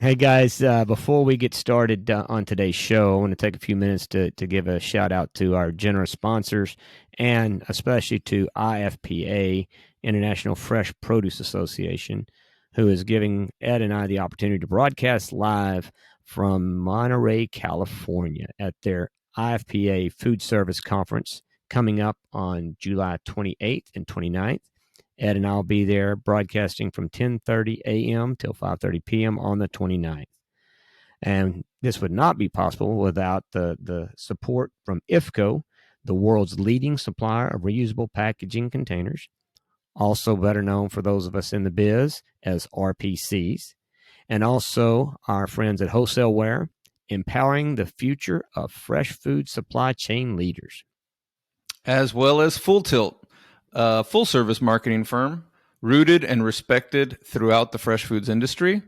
Hey guys, before we get started on today's show, I want to take a few minutes to give a shout out to our generous sponsors and especially to IFPA, International Fresh Produce Association, who is giving Ed and I the opportunity to broadcast live from Monterey, California at their IFPA Foodservice Conference coming up on July 28th and 29th. Ed and I'll be there broadcasting from 10:30 a.m. till 5:30 p.m. on the 29th. And this would not be possible without the support from IFCO, the world's leading supplier of reusable packaging containers, also better known for those of us in the biz as RPCs, and also our friends at Wholesaleware, empowering the future of fresh food supply chain leaders. As well as Full Tilt, a full-service marketing firm rooted and respected throughout the fresh foods industry.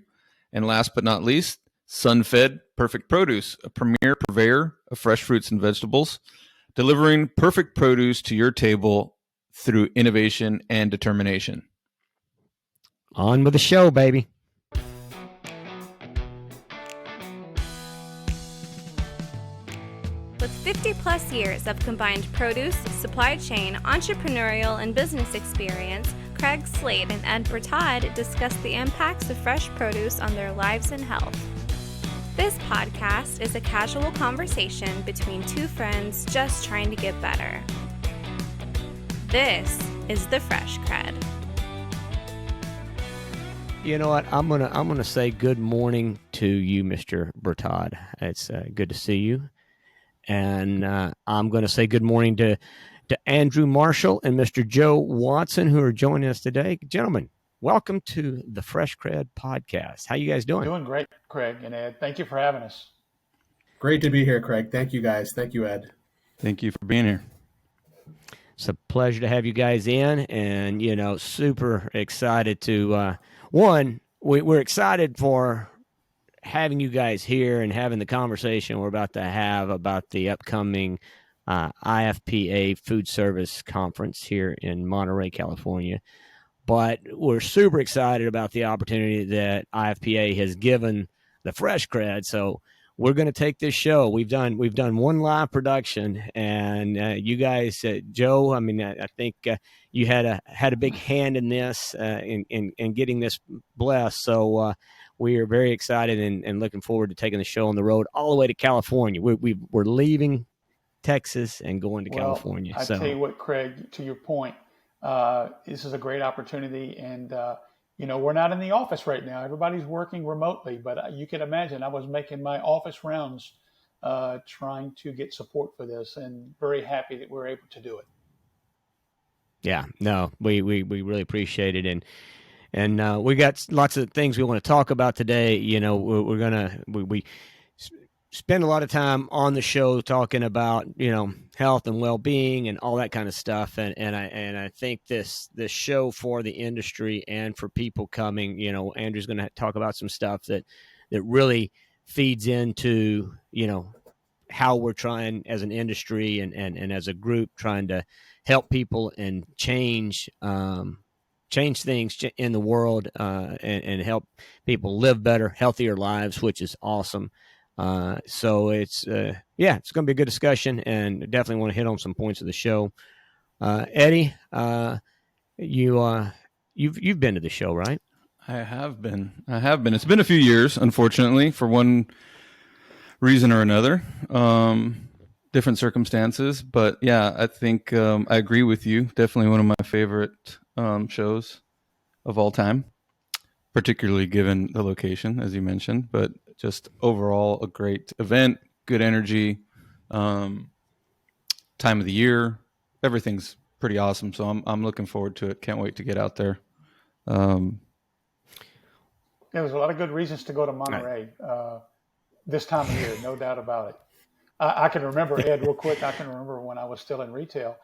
And last but not least, Sun-Fed Perfect Produce, a premier purveyor of fresh fruits and vegetables, delivering perfect produce to your table through innovation and determination. On with the show, baby. With 50 plus years of combined produce, supply chain, entrepreneurial, and business experience, Craig Slade and Ed Bertod discuss the impacts of fresh produce on their lives and health. This podcast is a casual conversation between two friends just trying to get better. This is the Fresh CrEd. You know what? I'm gonna say good morning to you, Mr. Bertod. It's good to see you. And I'm going to say good morning to Andrew Marshall and Mr. Joe Watson, who are joining us today. Gentlemen, welcome to the Fresh CrEd podcast. How you guys doing? Doing great, Craig and Ed. Thank you for having us. Great to be here, Craig. Thank you, guys. Thank you, Ed. Thank you for being here. It's a pleasure to have you guys in, and, you know, super excited to, we're excited for having you guys here and having the conversation we're about to have about the upcoming IFPA Foodservice Conference here in Monterey, California. But we're super excited about the opportunity that IFPA has given the Fresh CrEd. So we're going to take this show. We've done one live production, and you guys, Joe. I mean, I think you had a big hand in this, in getting this blessed. So we are very excited and looking forward to taking the show on the road all the way to California. We're leaving Texas and going to California. I tell you what, Craig, to your point, this is a great opportunity, and we're not in the office right now. Everybody's working remotely, but you can imagine I was making my office rounds trying to get support for this, and very happy that we're able to do it. Yeah, no, we really appreciate it, and we got lots of things we want to talk about today. You know, we spend a lot of time on the show talking about, you know, health and well-being and all that kind of stuff. And I think this show for the industry and for people coming, you know, Andrew's going to talk about some stuff that really feeds into, you know, how we're trying as an industry and as a group trying to help people and change things in the world and help people live better, healthier lives, which is awesome. So it's going to be a good discussion, and definitely want to hit on some points of the show. Eddie, you've been to the show, right? I have been. It's been a few years, unfortunately, for one reason or another, different circumstances. But yeah, I think I agree with you. Definitely one of my favorite shows of all time, particularly given the location, as you mentioned. But just overall, a great event, good energy, time of the year. Everything's pretty awesome. So I'm looking forward to it. Can't wait to get out there. There was a lot of good reasons to go to Monterey this time of year, no doubt about it. I can remember, Ed, real quick, I can remember when I was still in retail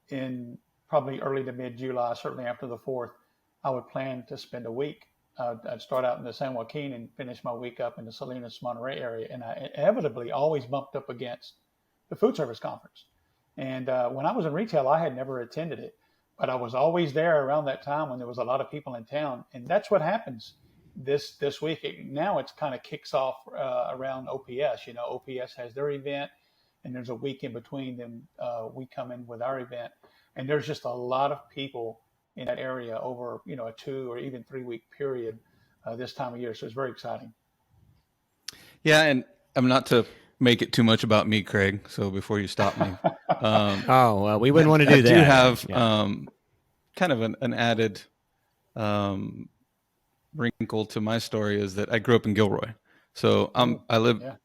in probably early to mid-July, certainly after the 4th, I would plan to spend a week. I'd start out in the San Joaquin and finish my week up in the Salinas, Monterey area. And I inevitably always bumped up against the Foodservice Conference. And when I was in retail, I had never attended it, but I was always there around that time when there was a lot of people in town. And that's what happens this week. Now it's kind of kicks off around OPS. OPS has their event, and there's a week in between them. We come in with our event, and there's just a lot of people in that area over a 2 or even 3 week period this time of year. So it's very exciting. Yeah, and I'm not to make it too much about me, Craig. So before you stop me, we wouldn't want to do that. I do have kind of an added wrinkle to my story is that I grew up in Gilroy. So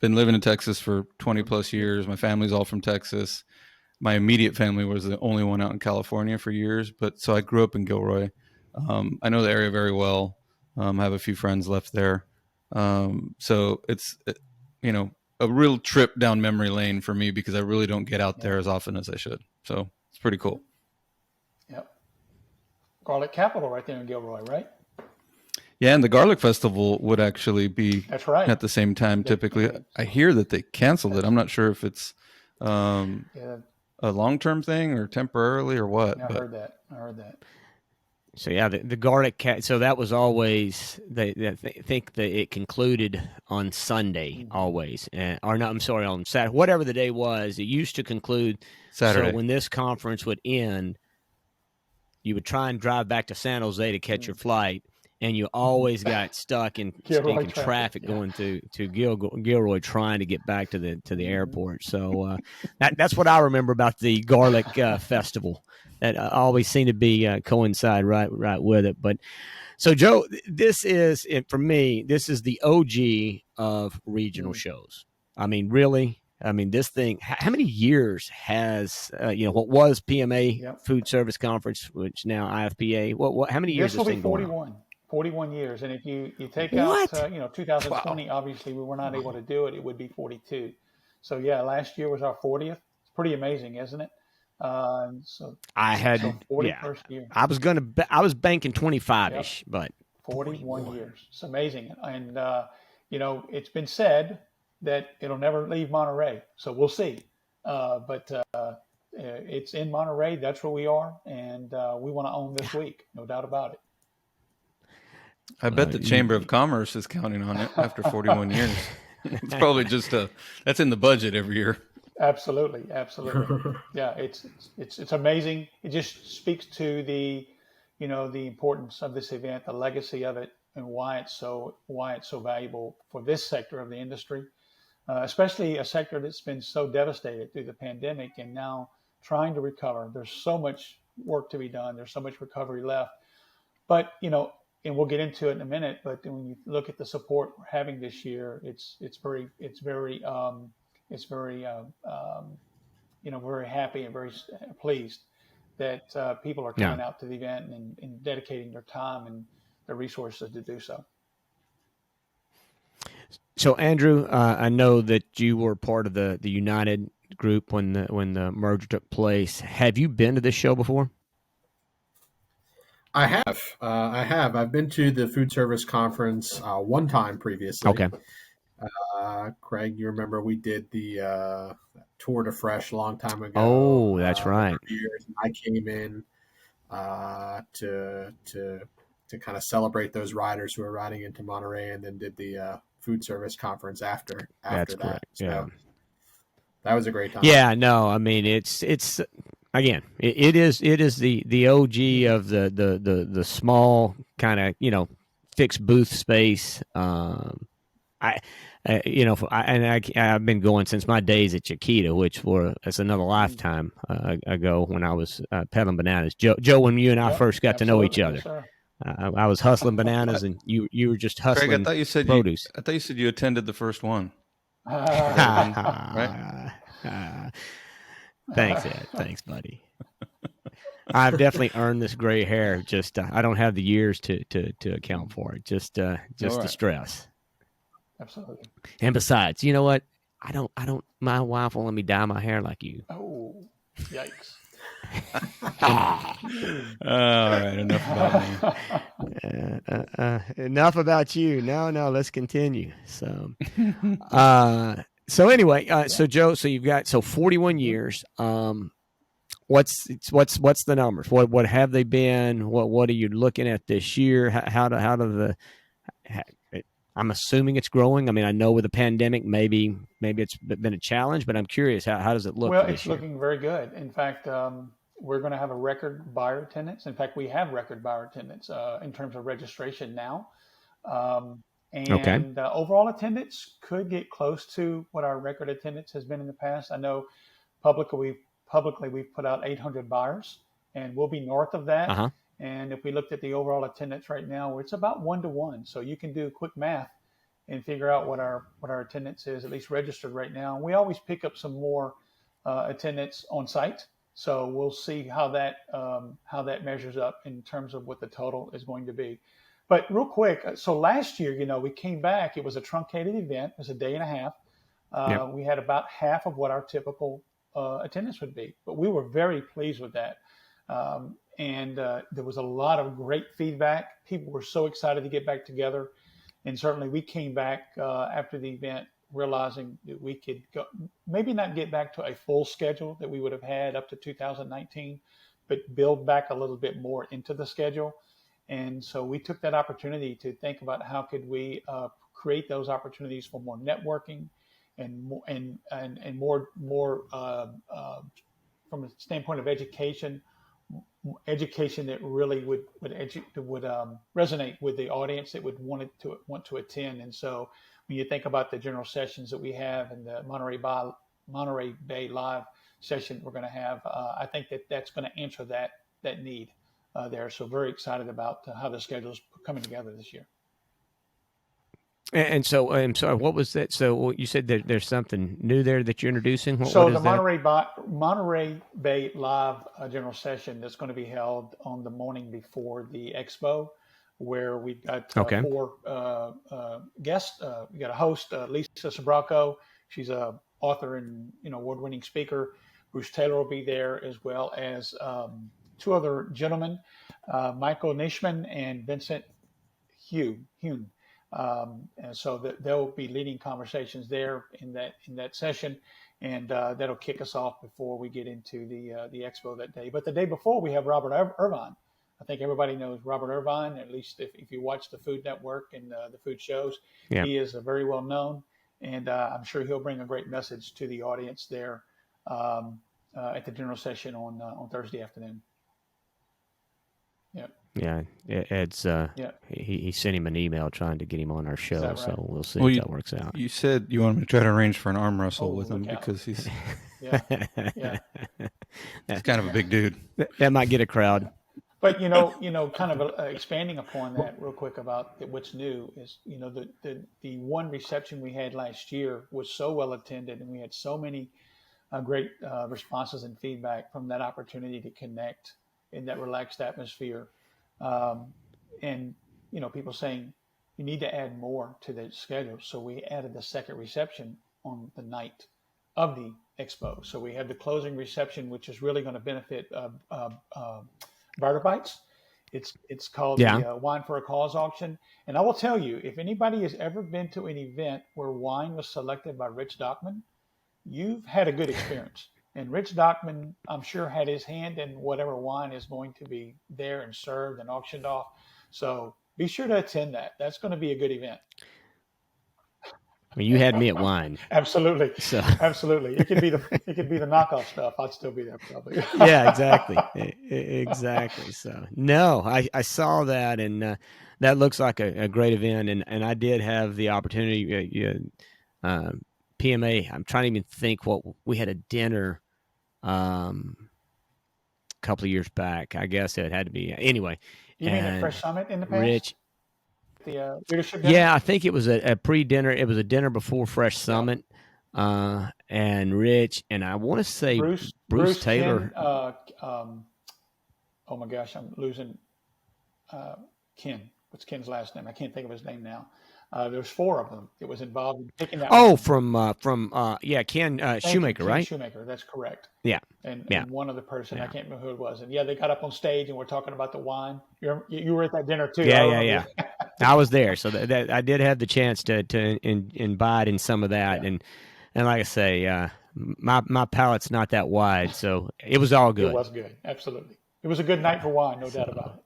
been living in Texas for 20 plus years. My family's all from Texas. My immediate family was the only one out in California for years, so I grew up in Gilroy. I know the area very well. I have a few friends left there. So it's, a real trip down memory lane for me because I really don't get out there as often as I should. So it's pretty cool. Yep. Garlic capital right there in Gilroy, right? Yeah, and the Garlic Festival would actually be That's right. at the same time typically. I hear that they canceled it. I'm not sure if it's a long-term thing or temporarily or what. Yeah, I heard that. So yeah, the garlic so that was always they think that it concluded on Sunday always, on Saturday, whatever the day was. It used to conclude Saturday. So when this conference would end, you would try and drive back to San Jose to catch your flight, and you always got stuck in stinking traffic going to Gilroy trying to get back to the airport. So that's what I remember about the Garlic Festival. That always seemed to be coincide right with it. But so Joe, this is for me. This is the OG of regional shows. I mean, really. I mean, this thing. How many years has what was PMA Foodservice Conference, which now IFPA? What? How many years? This will be 41. 41 years, and if you take out 2020, obviously we were not able to do it. It would be 42. So yeah, last year was our 40th. It's pretty amazing, isn't it? So I had 41st year. I was banking 25-ish, but 41 years. It's amazing, and it's been said that it'll never leave Monterey. So we'll see. But it's in Monterey. That's where we are, and we want to own this week, no doubt about it. I bet the Chamber of Commerce is counting on it after 41 years. It's probably that's in the budget every year. Absolutely. Yeah, it's amazing. It just speaks to the importance of this event, the legacy of it, and why it's so valuable for this sector of the industry, especially a sector that's been so devastated through the pandemic and now trying to recover. There's so much work to be done. There's so much recovery left, but and we'll get into it in a minute. But when you look at the support we're having this year, it's very very happy and very pleased that people are coming out to the event and dedicating their time and their resources to do so. So Andrew, I know that you were part of the United group when the merger took place. Have you been to this show before? I have. I've been to the Foodservice Conference one time previously. Okay. Craig, you remember we did the Tour de Fresh a long time ago. Oh, that's right. Years. I came in to kind of celebrate those riders who are riding into Monterey, and then did the Foodservice Conference after that's that. Correct. So that was a great time. Yeah, no, I mean it's again, it is the OG of the small kind of fixed booth space. I've been going since my days at Chiquita, that's another lifetime ago when I was peddling bananas. Joe, when you and I first got to know each other, yes, I was hustling bananas, and you were just hustling. Craig, I thought you said produce. I thought you said you attended the first one. Right? Thanks, Ed. Thanks, buddy. I've definitely earned this gray hair. Just I don't have the years to account for it. Just the stress. Absolutely. And besides, you know what? I don't. My wife won't let me dye my hair like you. Oh, yikes! All right, enough about me. Enough about you. No. Let's continue. So, anyway, so Joe, so you've got 41 years. What's the numbers? What have they been? What are you looking at this year? How I'm assuming it's growing. I mean, I know with the pandemic, maybe it's been a challenge, but I'm curious, how does it look Well, for it's this year? looking very good. In fact, we're going to have a record buyer attendance. In fact, we have record buyer attendance in terms of registration now. Um, Okay. and overall attendance could get close to what our record attendance has been in the past. I know publicly we've put out 800 buyers, and we'll be north of that. Uh-huh. And if we looked at the overall attendance right now, it's about 1-to-1. So you can do quick math and figure out what our attendance is, at least registered right now. We always pick up some more attendance on site, so we'll see how that measures up in terms of what the total is going to be. But real quick, so last year, we came back. It was a truncated event. It was a day and a half. Yep. We had about half of what our typical attendance would be, but we were very pleased with that. And there was a lot of great feedback. People were so excited to get back together. And certainly we came back after the event realizing that we could maybe not get back to a full schedule that we would have had up to 2019, but build back a little bit more into the schedule. And so we took that opportunity to think about how could we create those opportunities for more networking and more from a standpoint of education that really would resonate with the audience that would want to attend. And so when you think about the general sessions that we have and the Monterey Bay Live session we're going to have, I think that's going to answer that need there. So very excited about how the schedule is coming together this year. And so, I'm sorry, what was that? So you said there's something new there that you're introducing? What So is the that? Monterey Bay Live general session that's going to be held on the morning before the expo, where we've got four guests. We got a host, Lisa Sabraco. She's a author and award-winning speaker. Bruce Taylor will be there, as well as two other gentlemen, Michael Nishman and Vincent Hune. And so they'll be leading conversations there in that session, and that'll kick us off before we get into the expo that day. But the day before, we have Robert Irvine. I think everybody knows Robert Irvine, at least if you watch the Food Network and the food shows. Yeah. He is very well known, and I'm sure he'll bring a great message to the audience there at the general session on Thursday afternoon. Yeah. Yeah, Ed's. He sent him an email trying to get him on our show, right? So we'll see if that works out. You said you want him to try to arrange for an arm wrestle with him because he's he's kind of a big dude. That might get a crowd. But kind of expanding upon that real quick about what's new is the one reception we had last year was so well attended, and we had so many great responses and feedback from that opportunity to connect in that relaxed atmosphere. And people saying you need to add more to the schedule. So we added the second reception on the night of the expo. So we had the closing reception, which is really going to benefit Barter Bites. It's called the Wine for a Cause auction. And I will tell you, if anybody has ever been to an event where wine was selected by Rich Dockman, you've had a good experience. And Rich Dockman, I'm sure, had his hand in whatever wine is going to be there and served and auctioned off. So be sure to attend that. That's going to be a good event. I mean, you had me at wine. Absolutely. So. Absolutely. It could be the knockoff stuff. I'd still be there probably. Yeah, exactly. Exactly. So no, I saw that, and that looks like a great event. And I did have the opportunity. PMA. I'm trying to even think what we had a dinner a couple of years back. I guess it had to be anyway. You mean at Fresh Summit in the past? Rich. The leadership dinner? Yeah, I think it was a pre-dinner. It was a dinner before Fresh Summit, and Rich, and I want to say Bruce Taylor. Ken, oh my gosh, I'm losing Ken. What's Ken's last name? I can't think of his name now. There's four of them that was involved in picking that. Oh, from Ken Shoemaker, right? Shoemaker, that's correct. Yeah. And one other person, I can't remember who it was. And they got up on stage and we're talking about the wine. You were at that dinner too. Yeah. I was there, so that I did have the chance to invite in some of that, and like I say, my palate's not that wide, so it was all good. It was good, absolutely. It was a good night for wine, no doubt about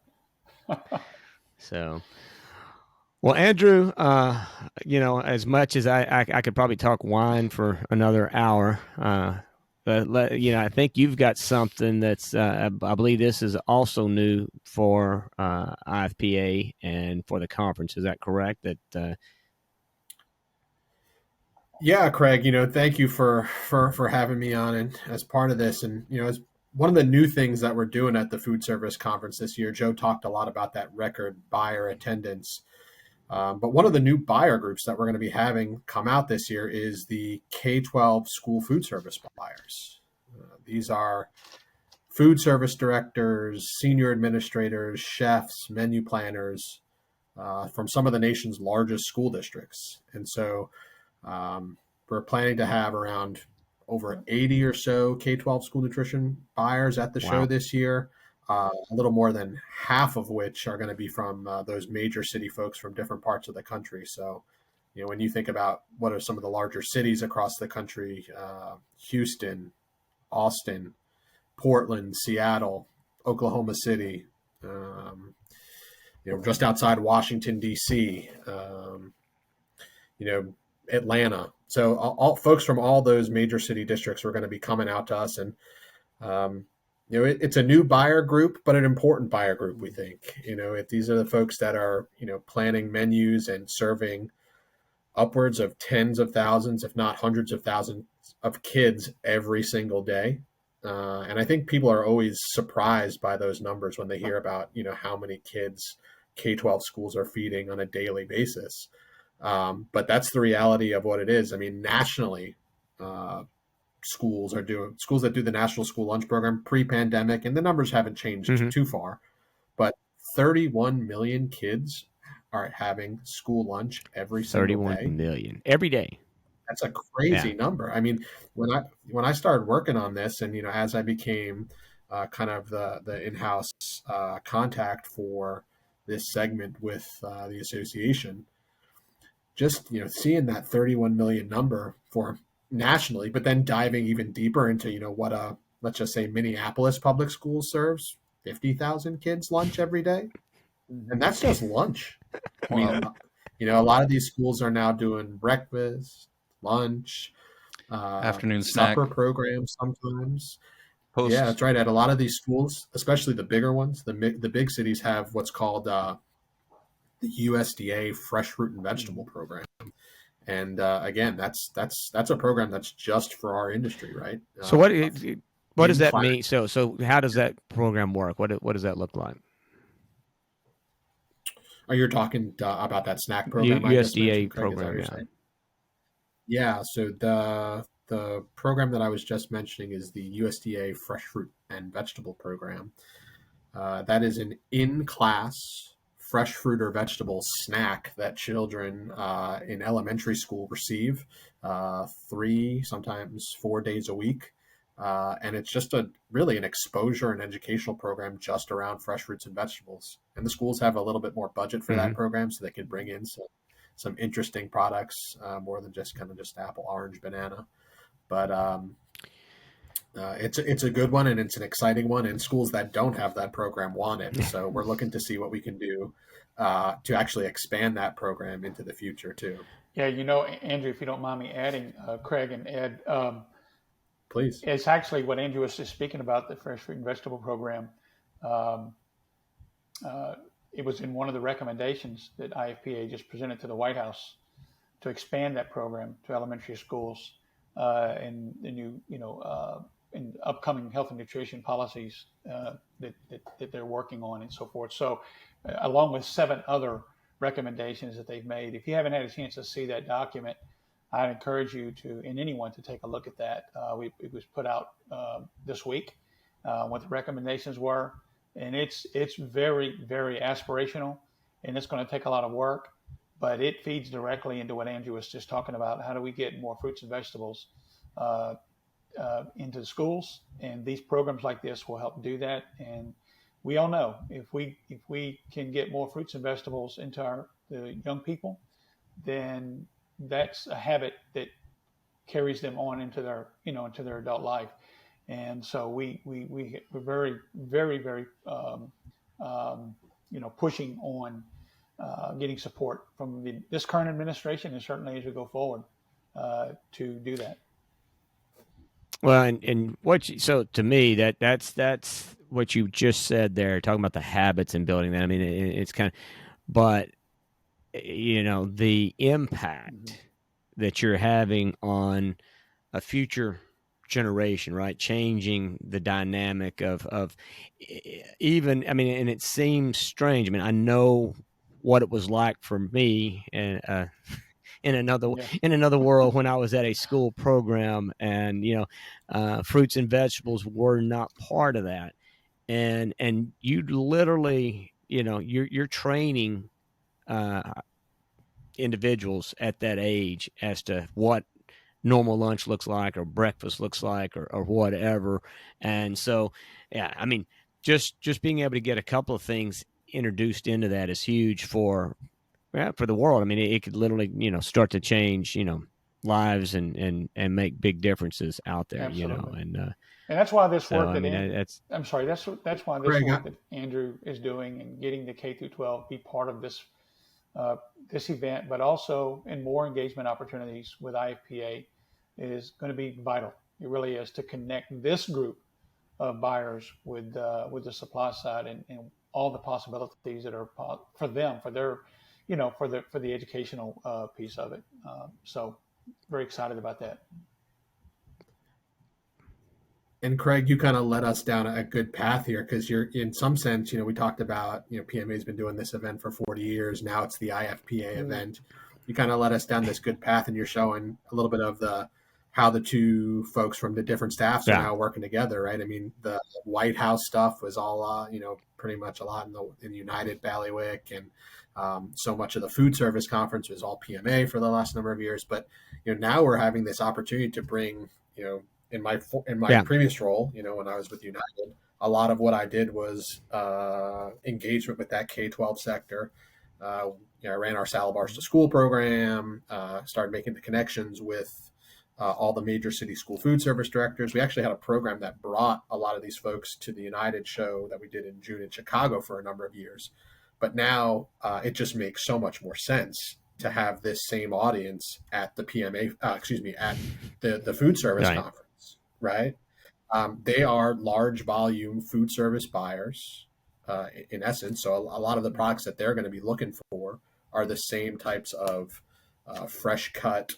it. So. Well, Andrew, as much as I could probably talk wine for another hour, I think you've got something that's, I believe this is also new for IFPA and for the conference. Is that correct? Yeah, Craig, thank you for having me on and as part of this. And, as one of the new things that we're doing at the Foodservice Conference this year, Joe talked a lot about that record buyer attendance. But one of the new buyer groups that we're going to be having come out this year is the K-12 School Foodservice buyers. These are food service directors, senior administrators, chefs, menu planners from some of the nation's largest school districts. And so we're planning to have around over 80 or so K-12 school nutrition buyers at the show this year. A little more than half of which are going to be from those major city folks from different parts of the country. So, when you think about what are some of the larger cities across the country, Houston, Austin, Portland, Seattle, Oklahoma City, just outside Washington, D.C., Atlanta. So all folks from all those major city districts are going to be coming out to us. And, it's a new buyer group, but an important buyer group, we think. These are the folks that are, planning menus and serving upwards of tens of thousands, if not hundreds of thousands of kids every single day. And I think people are always surprised by those numbers when they hear about, how many kids K-12 schools are feeding on a daily basis. But that's the reality of what it is. I mean, nationally, schools that do the National School Lunch Program pre-pandemic, and the numbers haven't changed too far, but 31 million kids are having school lunch every single day. 31 million every day. That's a crazy number. I mean, when I started working on this, and as I became kind of the in-house contact for this segment with the association, just seeing that 31 million number for nationally, but then diving even deeper into what let's just say Minneapolis public schools serves 50,000 kids lunch every day, and that's just lunch. I mean, a lot of these schools are now doing breakfast, lunch, afternoon supper snack programs sometimes. post. Yeah, that's right. At a lot of these schools, especially the bigger ones, the big cities have what's called the USDA Fresh Fruit and Vegetable Program. And again, that's a program that's just for our industry, right? So what does that mean? So how does that program work? What does that look like? Are you talking about that snack program? USDA program, yeah. Yeah. So the program that I was just mentioning is the USDA Fresh Fruit and Vegetable Program. That is an in-class fresh fruit or vegetable snack that children in elementary school receive 3, sometimes 4 days a week. And it's just really an exposure and educational program just around fresh fruits and vegetables. And the schools have a little bit more budget for that program, so they can bring in some interesting products, more than just apple, orange, banana. But it's a good one, and it's an exciting one, and schools that don't have that program want it. So we're looking to see what we can do to actually expand that program into the future too. Yeah, Andrew, if you don't mind me adding, Craig and Ed, please. It's actually what Andrew was just speaking about, the Fresh Fruit and Vegetable Program. It was in one of the recommendations that IFPA just presented to the White House to expand that program to elementary schools and the new, in upcoming health and nutrition policies that they're working on and so forth. So along with 7 other recommendations that they've made, if you haven't had a chance to see that document, I'd encourage you and anyone to take a look at that. It was put out this week, what the recommendations were. And it's very, very aspirational, and it's going to take a lot of work, but it feeds directly into what Andrew was just talking about. How do we get more fruits and vegetables into the schools? And these programs like this will help do that. And we all know if we can get more fruits and vegetables into the young people, then that's a habit that carries them on into their adult life. And so we're very, very, very, pushing on getting support from this current administration and certainly as we go forward to do that. Well, and so to me that's what you just said there, talking about the habits and building that. I mean, it's kind of, but the impact that you're having on a future generation, right? Changing the dynamic of even, I mean, and it seems strange. I mean, I know what it was like for me and in another world when I was at a school program, and fruits and vegetables were not part of that, and you literally, you're training individuals at that age as to what normal lunch looks like or breakfast looks like or whatever. And so, yeah, I mean, just being able to get a couple of things introduced into that is huge for the world. I mean, it could literally, start to change, lives and make big differences out there, Absolutely. and that's why this work that's why this work that Andrew is doing and getting the K through 12 be part of this this event, but also in more engagement opportunities with IFPA is going to be vital. It really is, to connect this group of buyers with the supply side and all the possibilities that are for them, for their, for the educational piece of it. So very excited about that. And Craig, you kind of led us down a good path here, because you're, in some sense, we talked about, PMA's been doing this event for 40 years. Now it's the IFPA event. You kind of led us down this good path, and you're showing a little bit of how the two folks from the different staffs are now working together, right? I mean, the White House stuff was all, pretty much a lot in United Bailiwick, and so much of the Foodservice Conference was all PMA for the last number of years. But, now we're having this opportunity to bring, in my previous role, when I was with United, a lot of what I did was engagement with that K-12 sector. I ran our Salad Bars to School program, started making the connections with all the major city school food service directors. We actually had a program that brought a lot of these folks to the United show that we did in June in Chicago for a number of years. But now it just makes so much more sense to have this same audience at the PMA, at the Foodservice Conference. Right. They are large volume food service buyers, in essence. So a lot of the products that they're going to be looking for are the same types of fresh cut,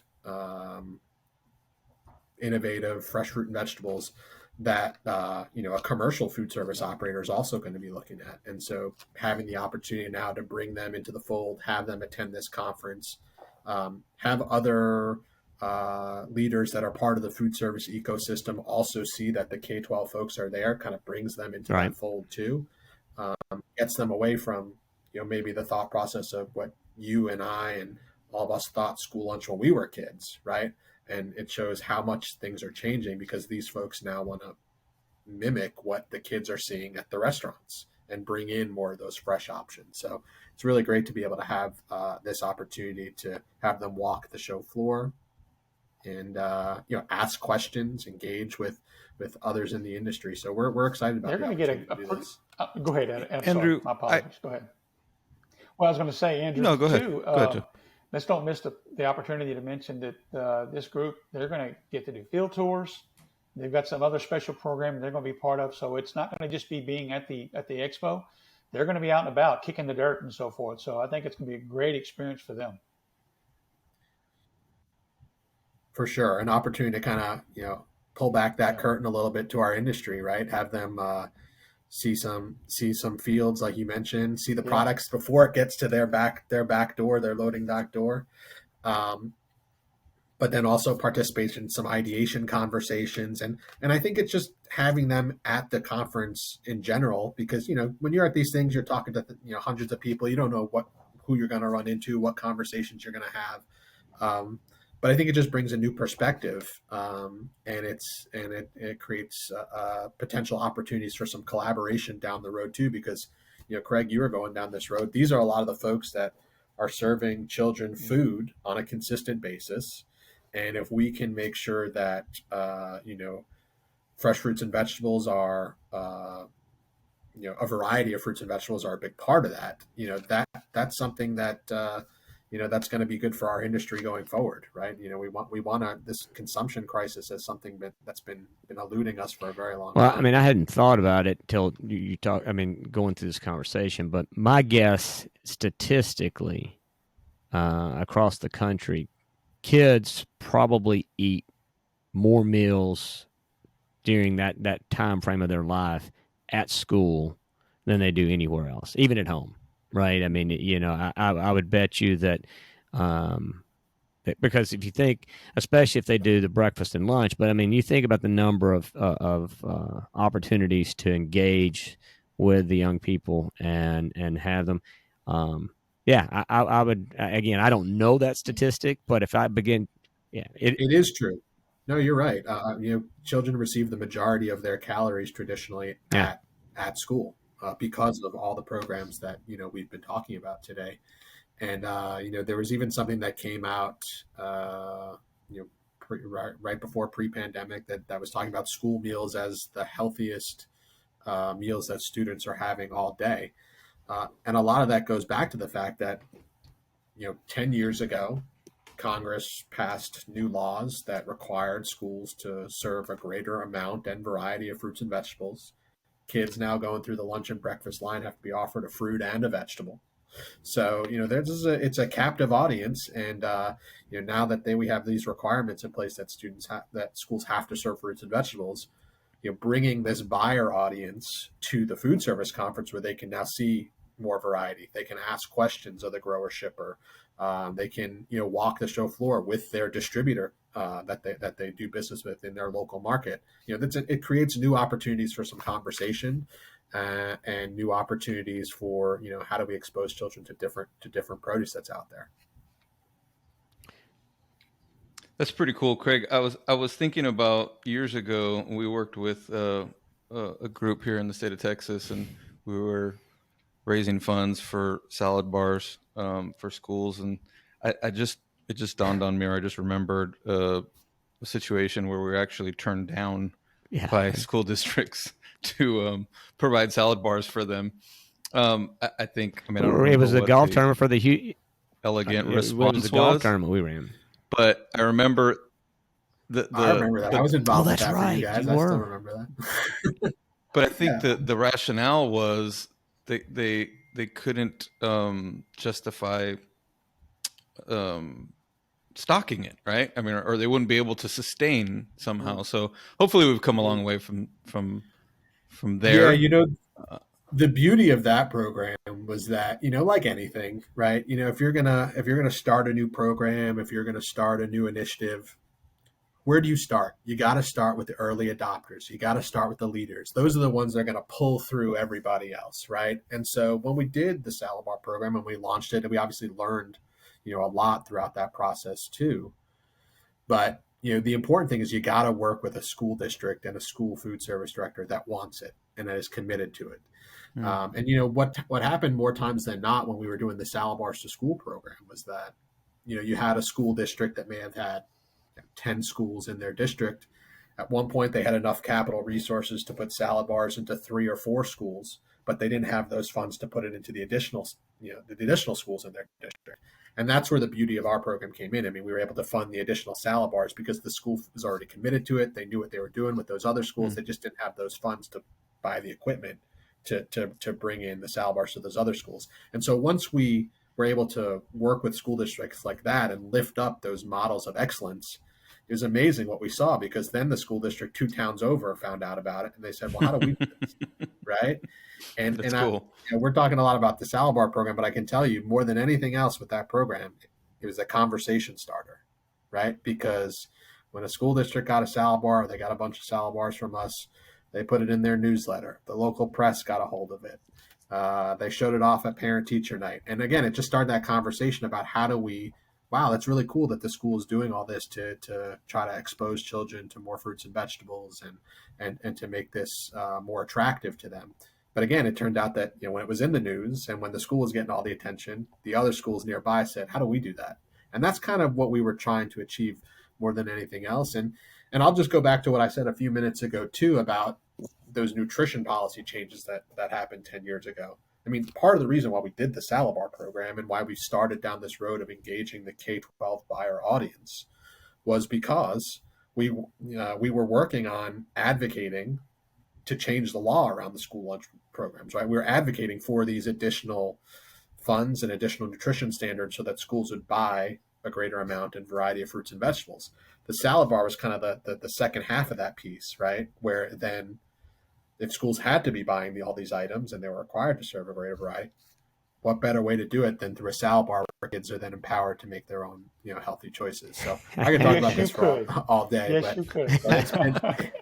innovative, fresh fruit and vegetables that, a commercial food service operator is also going to be looking at. And so having the opportunity now to bring them into the fold, have them attend this conference, have other leaders that are part of the food service ecosystem also see that the K-12 folks are there, kind of brings them into that fold too, gets them away from, maybe the thought process of what you and I and all of us thought school lunch when we were kids, right? And it shows how much things are changing, because these folks now want to mimic what the kids are seeing at the restaurants and bring in more of those fresh options. So it's really great to be able to have this opportunity to have them walk the show floor, and ask questions, engage with others in the industry. So we're excited about. They're going to get go ahead, Andrew. My apologies. Go ahead. Well, I was going to say, Andrew, no, go ahead. too. Go ahead, let's don't miss the opportunity to mention that this group, they're going to get to do field tours. They've got some other special program they're going to be part of. So it's not going to just be being at the expo. They're going to be out and about, kicking the dirt and so forth. So I think it's going to be a great experience for them. For sure. An opportunity to kind of, pull back that curtain a little bit to our industry, right? Have them see some fields, like you mentioned, see the products before it gets to their back door, their loading dock door. But then also participate in some ideation conversations. And I think it's just having them at the conference in general, because, when you're at these things, you're talking to, hundreds of people. You don't know who you're going to run into, what conversations you're going to have. But I think it just brings a new perspective, and it creates potential opportunities for some collaboration down the road too. Because, Craig, you were going down this road. These are a lot of the folks that are serving children food on a consistent basis, and if we can make sure that fresh fruits and vegetables are a variety of fruits and vegetables are a big part of that. That's something that that's going to be good for our industry going forward, right? We want this consumption crisis as something that's been eluding us for a very long time. Well, I mean, I hadn't thought about it till you talk. I mean, going through this conversation, but my guess, statistically, across the country, kids probably eat more meals during that time frame of their life at school than they do anywhere else, even at home, right? I mean, I would bet you that, because if you think, especially if they do the breakfast and lunch, but I mean, you think about the number of opportunities to engage with the young people and have them. Yeah, I would, again, I don't know that statistic, but if I begin, yeah, it is true. No, you're right. Children receive the majority of their calories traditionally at school because of all the programs that we've been talking about today. And there was even something that came out right before pre-pandemic that was talking about school meals as the healthiest meals that students are having all day. And a lot of that goes back to the fact that 10 years ago, Congress passed new laws that required schools to serve a greater amount and variety of fruits and vegetables. Kids now going through the lunch and breakfast line have to be offered a fruit and a vegetable. So it's a captive audience, and now that we have these requirements in place that that schools have to serve fruits and vegetables, bringing this buyer audience to the food service conference where they can now see more variety. They can ask questions of the grower shipper. They can walk the show floor with their distributor that they do business with in their local market. It creates new opportunities for some conversation. And new opportunities for how do we expose children to different produce that's out there. That's pretty cool, Craig. I was thinking about years ago. We worked with a group here in the state of Texas, and we were raising funds for salad bars for schools. And it just dawned on me, or I just remembered a situation where we were actually turned down by school districts to provide salad bars for them. I think. I mean, I don't it was a golf tournament for the elegant response was. A golf tournament we ran. But I remember I remember that. I was involved with that right. for you guys. I still remember that. But I think the rationale was they couldn't justify stocking it, right? I mean, or they wouldn't be able to sustain somehow. So hopefully we've come a long way from there. Yeah, the beauty of that program was that, like anything, right? If you're gonna start a new program, if you're gonna start a new initiative, where do you start? You got to start with the early adopters. You got to start with the leaders. Those are the ones that are going to pull through everybody else, right? And so when we did the salad bar program and we launched it, and we obviously learned, a lot throughout that process too. But the important thing is you got to work with a school district and a school food service director that wants it and that is committed to it. And what happened more times than not when we were doing the salad bars to school program was that you had a school district that may have had 10 schools in their district. At one point, they had enough capital resources to put salad bars into 3 or 4 schools, but they didn't have those funds to put it into the additional schools in their district. And that's where the beauty of our program came in. I mean, we were able to fund the additional salad bars because the school was already committed to it. They knew what they were doing with those other schools. They just didn't have those funds to buy the equipment to bring in the salad bars to those other schools. And so once we were able to work with school districts like that and lift up those models of excellence, it was amazing what we saw, because then the school district 2 towns over found out about it and they said, well, how do we do this? Right? And That's cool. We're talking a lot about the salad bar program, but I can tell you more than anything else with that program, it was a conversation starter, right? Because when a school district got a salad bar, they got a bunch of salad bars from us, they put it in their newsletter. The local press got a hold of it. They showed it off at parent-teacher night. And again, it just started that conversation about how do we, wow, that's really cool that the school is doing all this to try to expose children to more fruits and vegetables and to make this more attractive to them. But again, it turned out that when it was in the news and when the school was getting all the attention, the other schools nearby said, how do we do that? And that's kind of what we were trying to achieve more than anything else. And I'll just go back to what I said a few minutes ago too about those nutrition policy changes that happened 10 years ago. I mean, part of the reason why we did the salad bar program and why we started down this road of engaging the K-12 buyer audience was because we were working on advocating to change the law around the school lunch programs, right? We were advocating for these additional funds and additional nutrition standards so that schools would buy a greater amount and variety of fruits and vegetables. The salad bar was kind of the second half of that piece, right? Where then if schools had to be buying all these items and they were required to serve a greater variety, what better way to do it than through a salad bar where kids are then empowered to make their own, healthy choices. So I could talk about this for all day, yes, but you could.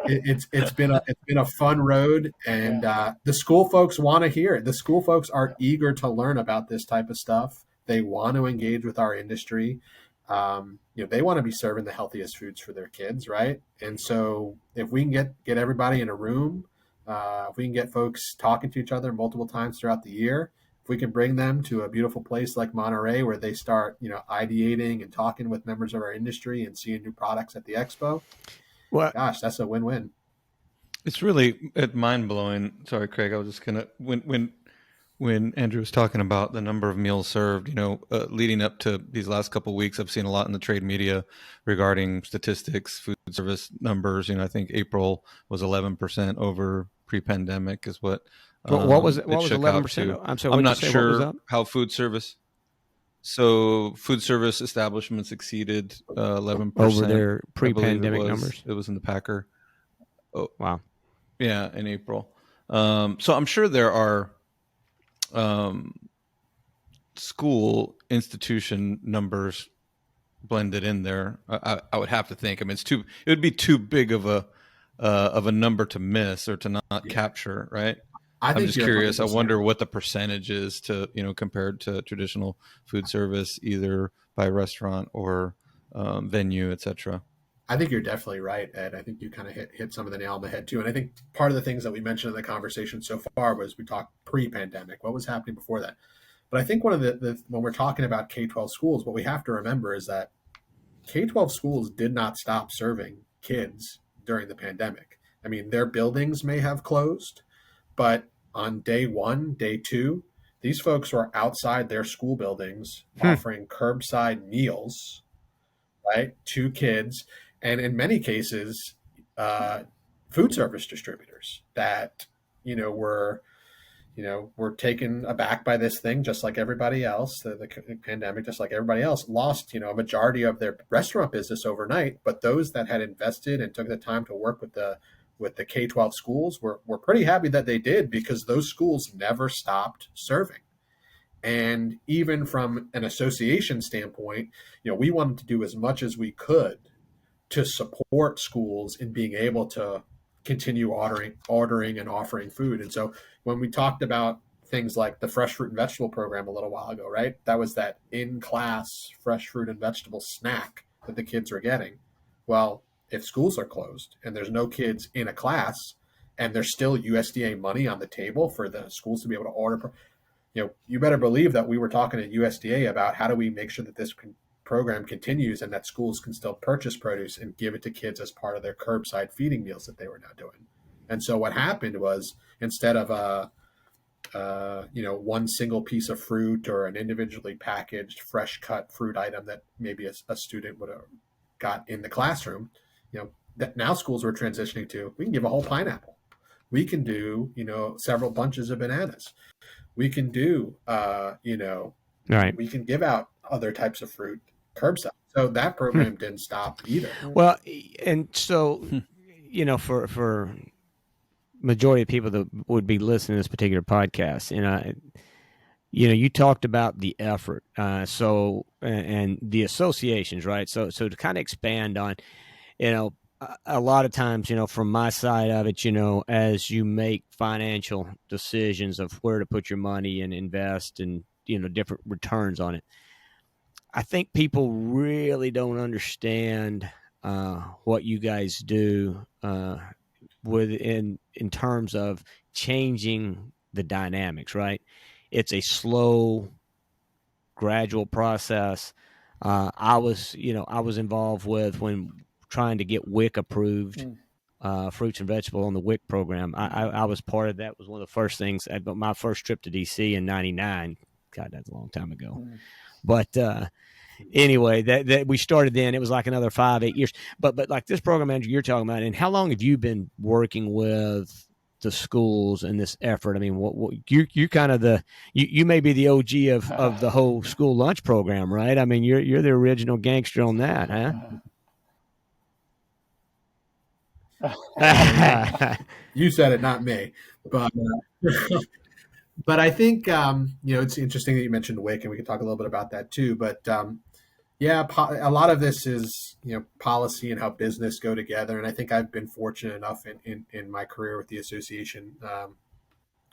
it's been a fun road, and the school folks want to hear it. The school folks are eager to learn about this type of stuff. They want to engage with our industry. They want to be serving the healthiest foods for their kids, right? And so if we can get everybody in a room, if we can get folks talking to each other multiple times throughout the year, if we can bring them to a beautiful place like Monterey where they start, ideating and talking with members of our industry and seeing new products at the expo, well, gosh, that's a win-win. It's really mind-blowing. Sorry, Craig, I was just gonna when Andrew was talking about the number of meals served, leading up to these last couple of weeks, I've seen a lot in the trade media regarding statistics, food service numbers. I think April was 11% over pre-pandemic is what. What was it? What was 11%? I'm sorry, I'm not sure how food service. So food service establishments exceeded 11% over their pre-pandemic numbers. It was in the Packer. Oh, wow. Yeah, in April. So I'm sure there are school institution numbers blended in there. I would have to think. I mean, it would be too big of a number to miss or to not capture, right? I'm just curious. 100%. I wonder what the percentage is to, compared to traditional food service, either by restaurant or venue, et cetera. I think you're definitely right, Ed. I think you kind of hit some of the nail on the head too. And I think part of the things that we mentioned in the conversation so far was we talked pre-pandemic, what was happening before that. But I think one of when we're talking about K-12 schools, what we have to remember is that K-12 schools did not stop serving kids during the pandemic. I mean, their buildings may have closed, but on day one, day two, these folks were outside their school buildings offering curbside meals, right, to kids. And in many cases, food service distributors that, were taken aback by this thing, just like everybody else, the pandemic, just like everybody else, lost, a majority of their restaurant business overnight. But those that had invested and took the time to work with the K-12 schools were pretty happy that they did, because those schools never stopped serving. And even from an association standpoint, we wanted to do as much as we could to support schools in being able to continue ordering and offering food. And so when we talked about things like the fresh fruit and vegetable program a little while ago, right? That was that in-class fresh fruit and vegetable snack that the kids were getting. Well, if schools are closed and there's no kids in a class and there's still USDA money on the table for the schools to be able to order, you better believe that we were talking to USDA about how do we make sure that this program continues and that schools can still purchase produce and give it to kids as part of their curbside feeding meals that they were now doing. And so what happened was, instead of one single piece of fruit or an individually packaged fresh cut fruit item that maybe a student would have got in the classroom, that now schools were transitioning to, we can give a whole pineapple. We can do, several bunches of bananas. We can do, right. We can give out other types of fruit curbside. So that program didn't stop either. Well, and so, for majority of people that would be listening to this particular podcast, you talked about the effort, and the associations, right? So to kind of expand on, a lot of times, from my side of it, as you make financial decisions of where to put your money and invest and, different returns on it, I think people really don't understand what you guys do in terms of changing the dynamics, right? It's a slow, gradual process. I was involved with when trying to get WIC approved fruits and vegetables on the WIC program. I was part of that. It was one of the first things. But my first trip to DC in '99. God, that's a long time ago. But anyway, that we started then. It was like another 5-8 years. But like this program manager you're talking about, and how long have you been working with the schools and this effort? I mean, what you kind of you may be the OG of the whole school lunch program, right? I mean, you're the original gangster on that, huh? You said it, not me. But but I think it's interesting that you mentioned WIC, and we can talk a little bit about that too. But yeah, a lot of this is policy and how business go together. And I think I've been fortunate enough in my career with the association,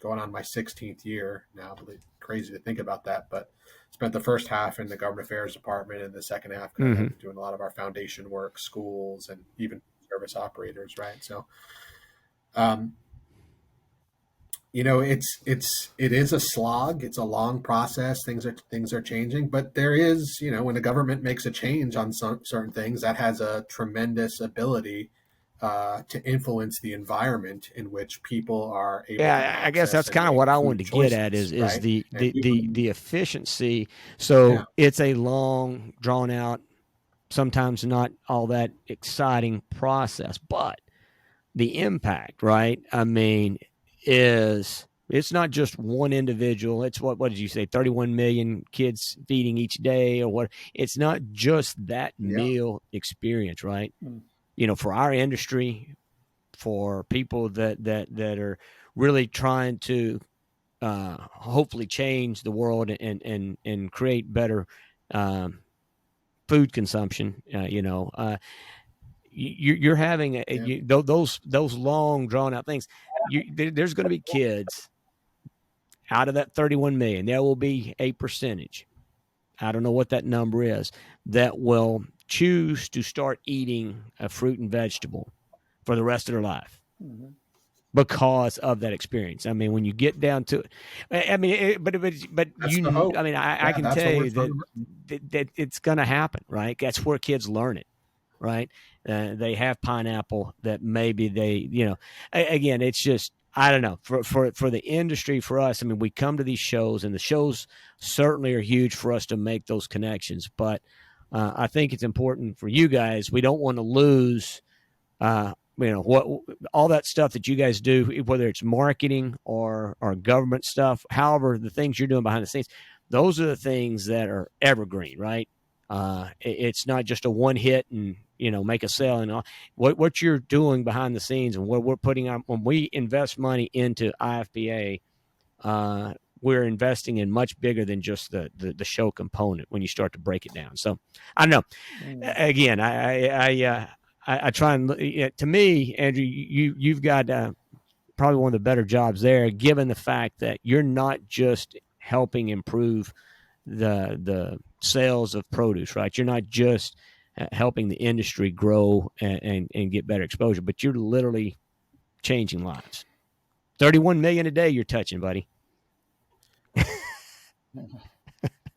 going on my 16th year now. Crazy to think about that, but spent the first half in the government affairs department and the second half doing a lot of our foundation work, schools, and even service operators, right? So it is a slog. It's a long process. Things are changing, but there is, when the government makes a change on certain things, that has a tremendous ability to influence the environment in which people are able to I guess that's kind of what I wanted to get at is the efficiency. So it's a long, drawn out, sometimes not all that exciting process, but the impact, right? I mean, it's not just one individual. It's what did you say? 31 million kids feeding each day, or what? It's not just that meal experience, right? For our industry, for people that are really trying to hopefully change the world and create better food consumption, you're having those long drawn out things. There's going to be kids out of that 31 million. There will be a percentage, I don't know what that number is, that will choose to start eating a fruit and vegetable for the rest of their life because of that experience. I mean, when you get down to it, I mean, but I mean, I can tell you that it's going to happen, right? That's where kids learn it. Right. They have pineapple that maybe they, again, it's just, I don't know, for the industry, for us, I mean, we come to these shows, and the shows certainly are huge for us to make those connections. But I think it's important for you guys. We don't want to lose, what all that stuff that you guys do, whether it's marketing or government stuff, however, the things you're doing behind the scenes, those are the things that are evergreen, right? It's not just a one hit and make a sale, and all. What you're doing behind the scenes, and what we're putting on when we invest money into IFPA, we're investing in much bigger than just the show component when you start to break it down. So I don't know. Again, I try and, to me, Andrew, you've got probably one of the better jobs there, given the fact that you're not just helping improve the sales of produce, right? You're not just helping the industry grow and get better exposure, but you're literally changing lives. 31 million a day you're touching, buddy.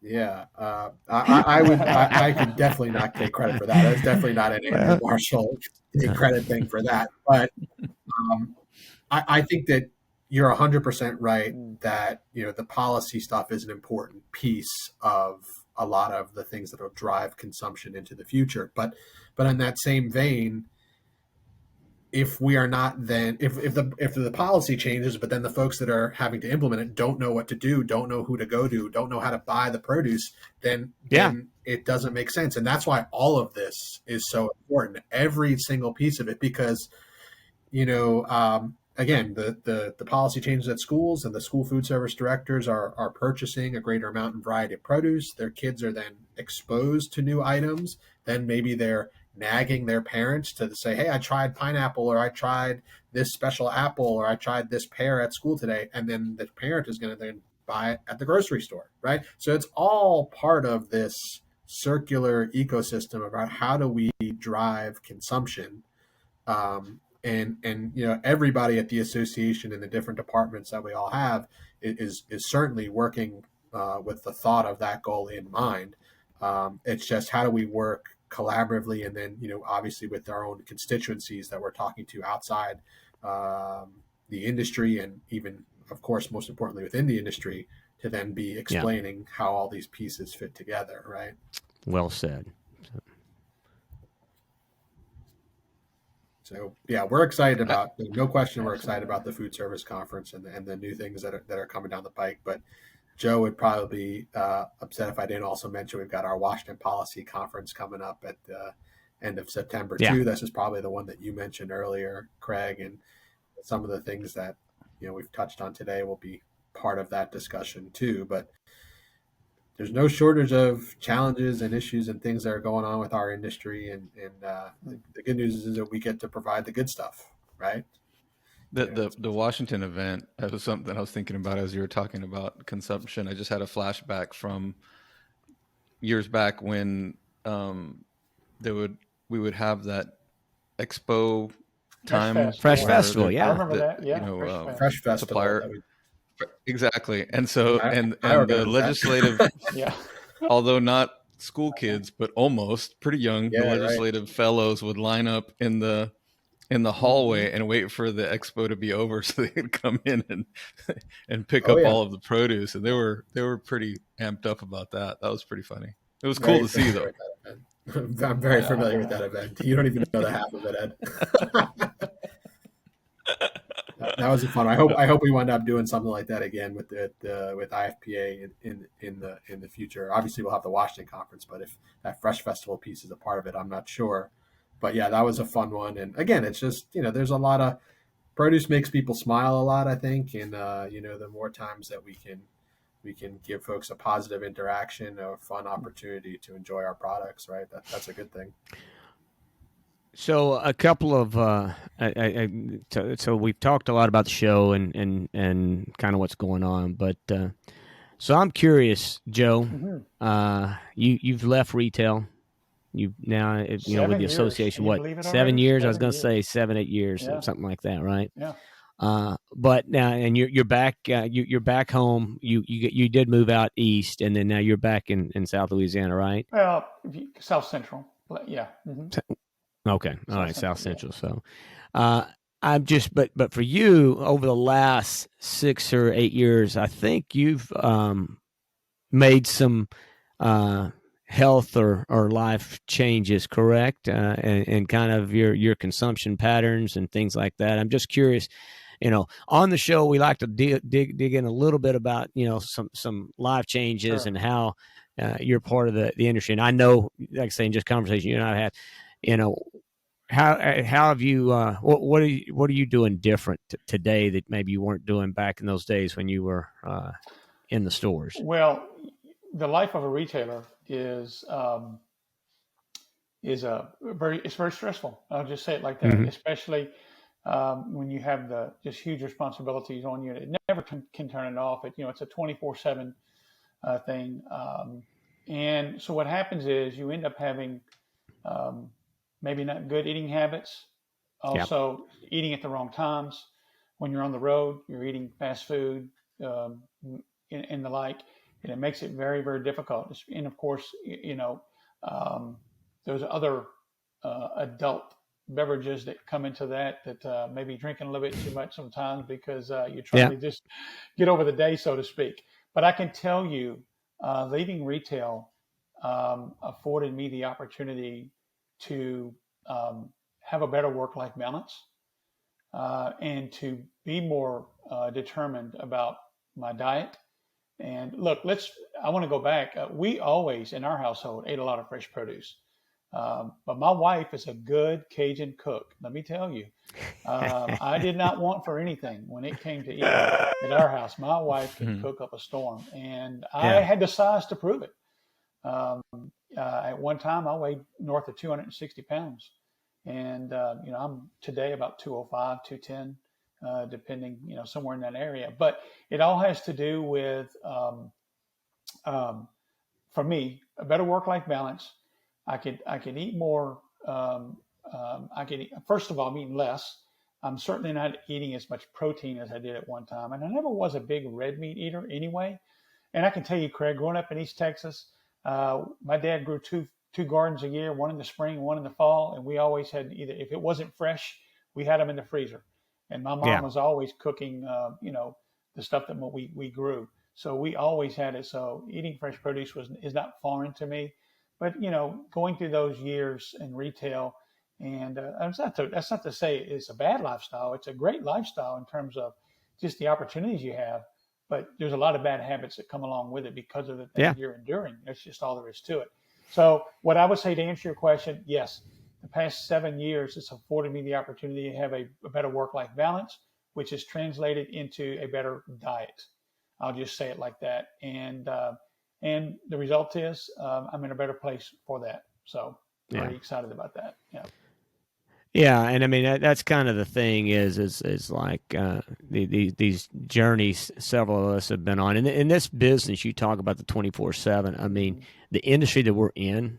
Yeah, I could definitely not take credit for that. That's definitely not an Andrew Marshall credit thing for that. But I think that you're 100% right that the policy stuff is an important piece of a lot of the things that will drive consumption into the future. But in that same vein, if we are not then if the policy changes, but then the folks that are having to implement it don't know what to do, don't know who to go to, don't know how to buy the produce, then it doesn't make sense. And that's why all of this is so important, every single piece of it, because again, the policy changes at schools, and the school food service directors are purchasing a greater amount and variety of produce. Their kids are then exposed to new items. Then maybe they're nagging their parents to say, hey, I tried pineapple, or I tried this special apple, or I tried this pear at school today. And then the parent is going to then buy it at the grocery store, right? So it's all part of this circular ecosystem about how do we drive consumption. And everybody at the association and the different departments that we all have is certainly working with the thought of that goal in mind. It's just how do we work collaboratively, and then obviously with our own constituencies that we're talking to outside the industry, and even of course most importantly within the industry, to then be explaining how all these pieces fit together, right? Well said. So yeah, we're excited about, no question, we're excited about the food service conference and the new things that are coming down the pike. But Joe would probably be upset if I didn't also mention we've got our Washington Policy Conference coming up at the end of September too. This is probably the one that you mentioned earlier, Craig, and some of the things that we've touched on today will be part of that discussion too. But there's no shortage of challenges and issues and things that are going on with our industry, and the good news is that we get to provide the good stuff, right? The Washington event, that was something I was thinking about as you were talking about consumption. I just had a flashback from years back when we would have that expo time, Fresh Festival, yeah. I remember that. Yeah, Fresh Festival. Supplier. Exactly. And so, and I the legislative, yeah. although not school kids, but almost pretty young, the legislative fellows would line up in the hallway and wait for the expo to be over so they could come in and pick up all of the produce. And they were pretty amped up about that. That was pretty funny. It was cool to see, though. I'm very familiar with that event. You don't even know the half of it, Ed. That was fun. I hope we wind up doing something like that again with IFPA in the future. Obviously, we'll have the Washington conference, but if that Fresh Festival piece is a part of it, I'm not sure. But yeah, that was a fun one. And again, it's just there's a lot of produce makes people smile a lot, I think, and the more times that we can give folks a positive interaction, a fun opportunity to enjoy our products, right? That's a good thing. So a couple of so we've talked a lot about the show and kind of what's going on, but so I'm curious, Joe. You've left retail. You've now with the association. What, 7 years? I was going to say 7-8 years, something like that, right? Yeah. But now, and you're back. You're back home. You did move out east, and then now you're back in South Louisiana, right? Well, South Central, but yeah. Okay. All right. South Central. So, I'm just, but for you over the last 6 or 8 years, I think you've made some health or life changes, correct? And kind of your consumption patterns and things like that. I'm just curious. On the show, we like to dig in a little bit about some life changes and how you're part of the industry. And I know, like I say, in just conversation you and I have, how have you what are you doing different today that maybe you weren't doing back in those days when you were in the stores? Well, the life of a retailer is very stressful. I'll just say it like that, especially when you have the just huge responsibilities on you. It never can turn it off. It's a 24/7 thing. And so what happens is you end up having maybe not good eating habits. Also, eating at the wrong times. When you're on the road, you're eating fast food and the like, and it makes it very, very difficult. And of course, there's other adult beverages that come into that maybe drinking a little bit too much sometimes because you're trying to just get over the day, so to speak. But I can tell you, leaving retail afforded me the opportunity to have a better work-life balance and to be more determined about my diet. And look, I want to go back. We always, in our household, ate a lot of fresh produce. But my wife is a good Cajun cook. Let me tell you, I did not want for anything when it came to eating at our house. My wife can cook up a storm, and I had the size to prove it. At one time, I weighed north of 260 pounds, and I'm today about 205, 210, depending, somewhere in that area. But it all has to do with, for me, a better work-life balance. I could eat more. First of all, I'm eating less. I'm certainly not eating as much protein as I did at one time, and I never was a big red meat eater anyway. And I can tell you, Craig, growing up in East Texas, my dad grew two 2 gardens a year, one in the spring, one in the fall, and we always had either, if it wasn't fresh, we had them in the freezer. And my mom Yeah. was always cooking, the stuff that we grew. So we always had it. So eating fresh produce is not foreign to me. But going through those years in retail, and that's not to say it's a bad lifestyle. It's a great lifestyle in terms of just the opportunities you have. But there's a lot of bad habits that come along with it because of the things you're enduring. That's just all there is to it. So what I would say to answer your question, yes, the past 7 years, it's afforded me the opportunity to have a better work-life balance, which is translated into a better diet. I'll just say it like that. And the result is I'm in a better place for that. So very excited about that. Yeah. Yeah, and I mean that's kind of the thing is like these journeys several of us have been on. In this business, you talk about the 24/7. I mean, the industry that we're in,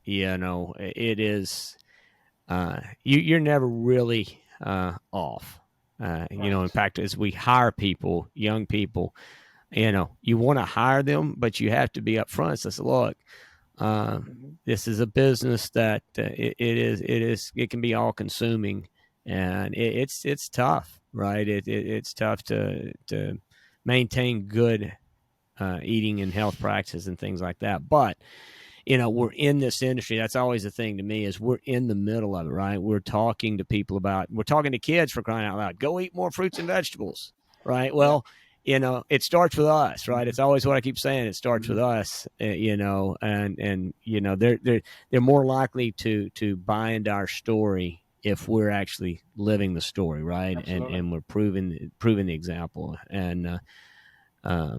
it is you're never really off. In fact, as we hire people, young people, you want to hire them, but you have to be upfront. So look. This is a business that it can be all consuming, and it's tough, right? It's tough to maintain good eating and health practices and things like that. But we're in this industry. That's always the thing to me is we're in the middle of it, right? We're talking to kids, for crying out loud. Go eat more fruits and vegetables, right? Well. It starts with us, right? It's always what I keep saying. It starts with us, and they're more likely to buy into our story if we're actually living the story, right? And we're proving the example. And I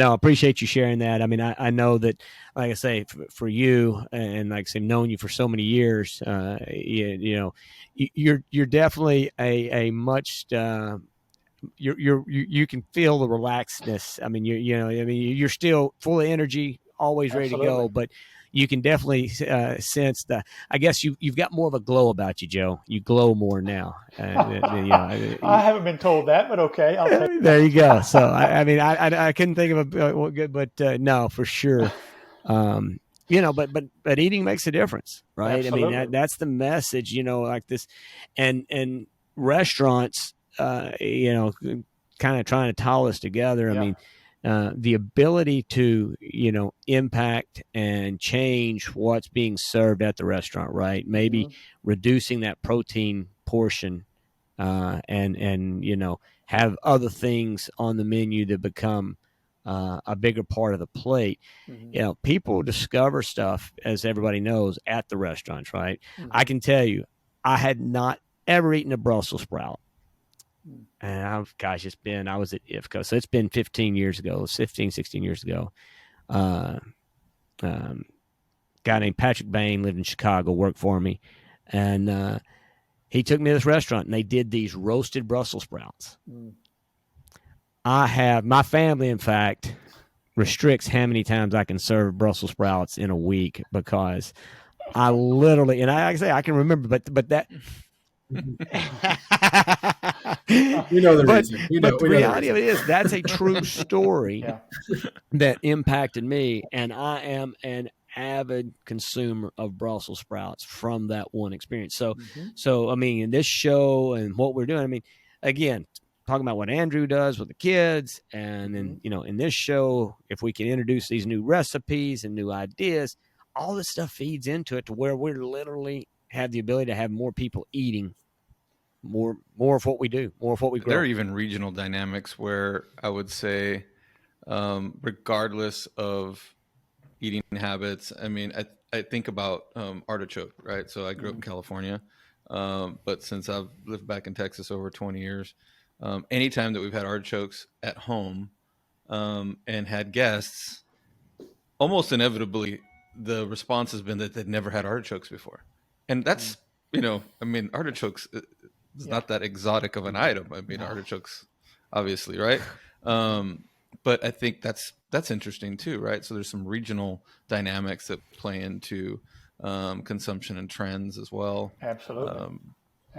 appreciate you sharing that. I mean, I know that, like I say, for you, and like I say, known you for so many years, you're definitely a much. You can feel the relaxedness. I mean, you're still full of energy, always ready to go, but you can definitely sense I guess you've got more of a glow about you, Joe. You glow more now. I haven't been told that, but okay. I'll take there you go. So I couldn't think of a good, but no, for sure. But eating makes a difference, right? Absolutely. I mean, that's the message, like this, and restaurants, kind of trying to tie us together. Yeah. I mean, the ability to, impact and change what's being served at the restaurant, right? Maybe reducing that protein portion, and have other things on the menu that become a bigger part of the plate. People discover stuff, as everybody knows, at the restaurants, right? I can tell you, I had not ever eaten a Brussels sprout. And I was at IFPA, so it's been 15 years ago, 16 years ago. Guy named Patrick Bain lived in Chicago, worked for me, and he took me to this restaurant, and they did these roasted Brussels sprouts. My family, in fact, restricts how many times I can serve Brussels sprouts in a week, because I literally, and I can remember, but that. The reason. But the reality of it is that's a true story that impacted me, and I am an avid consumer of Brussels sprouts from that one experience. So I mean, in this show and what we're doing, I mean, again, talking about what Andrew does with the kids, and then in this show, if we can introduce these new recipes and new ideas, all this stuff feeds into it to where we're literally have the ability to have more people eating more of what we do, more of what we grow. There are even regional dynamics where I would say, regardless of eating habits, I mean, I think about artichoke, right? So I grew up in California, but since I've lived back in Texas over 20 years, anytime that we've had artichokes at home and had guests, almost inevitably the response has been that they'd never had artichokes before. And that's, artichokes is not that exotic of an item. I mean, artichokes, obviously, right? But I think that's interesting too, right? So there's some regional dynamics that play into consumption and trends as well. Absolutely.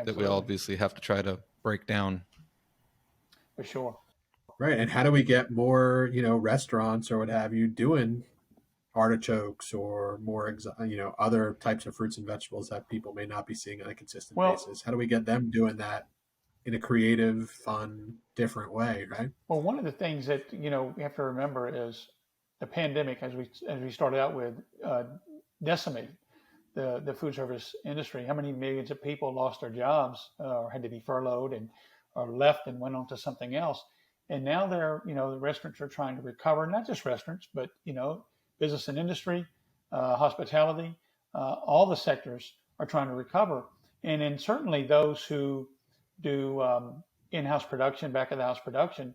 That we obviously have to try to break down. For sure. Right. And how do we get more, restaurants or what have you doing artichokes or more, other types of fruits and vegetables that people may not be seeing on a consistent basis? How do we get them doing that in a creative, fun, different way, right? Well, one of the things that we have to remember is the pandemic, as we started out with, decimated the food service industry. How many millions of people lost their jobs or had to be furloughed and or left and went on to something else? And now the restaurants are trying to recover, not just restaurants, but business and industry, hospitality, all the sectors are trying to recover. And then certainly those who do in-house production, back of the house production,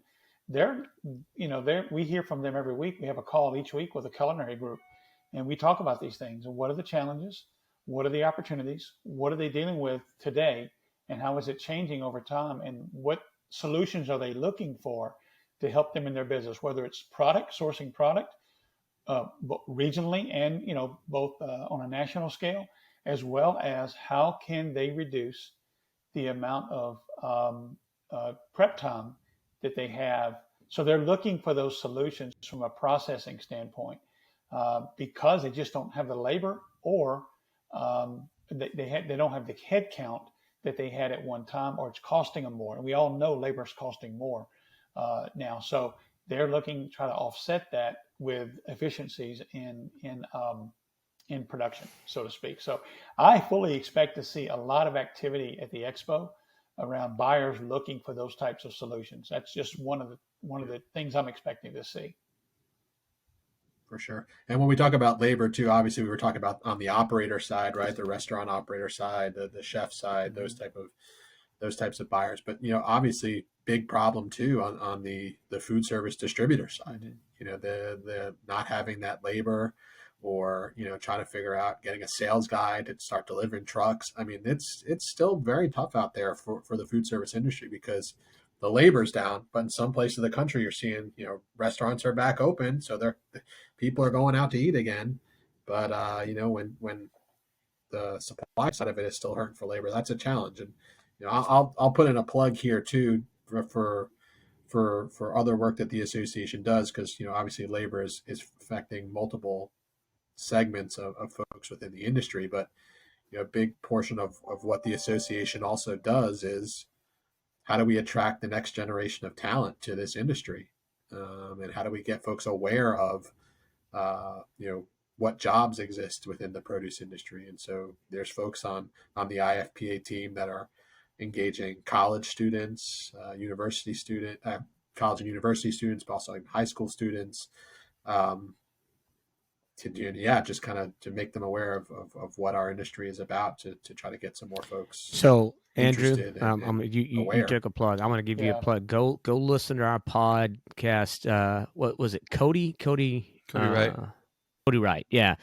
we hear from them every week. We have a call each week with a culinary group, and we talk about these things and what are the challenges, what are the opportunities, what are they dealing with today, and how is it changing over time, and what solutions are they looking for to help them in their business, whether it's sourcing product regionally and both on a national scale, as well as how can they reduce the amount of prep time that they have. So they're looking for those solutions from a processing standpoint because they just don't have the labor, or they don't have the head count that they had at one time, or it's costing them more. And we all know labor is costing more now. So they're looking to try to offset that with efficiencies in production, so to speak. So I fully expect to see a lot of activity at the expo around buyers looking for those types of solutions. That's just one of the things I'm expecting to see. For sure. And when we talk about labor too, obviously we were talking about on the operator side, right? The restaurant operator side, the chef side, those types of buyers. But obviously big problem too on the food service distributor side. The not having that labor, or trying to figure out getting a sales guy to start delivering trucks. I mean, it's still very tough out there for the food service industry because the labor's down. But in some places of the country, you're seeing restaurants are back open, so people are going out to eat again. But when the supply side of it is still hurting for labor, that's a challenge. And I'll put in a plug here too for other work that the association does, because obviously labor is affecting multiple segments of folks within the industry. But a big portion of what the association also does is how do we attract the next generation of talent to this industry, and how do we get folks aware of what jobs exist within the produce industry. And so there's folks on the IFPA team that are engaging college students, college and university students, but also high school students, just kind of to make them aware of what our industry is about, to try to get some more folks. So Andrew, you took a plug. I'm going to give you a plug. Go listen to our podcast. What was it? Cody Wright. Cody Wright. Yeah.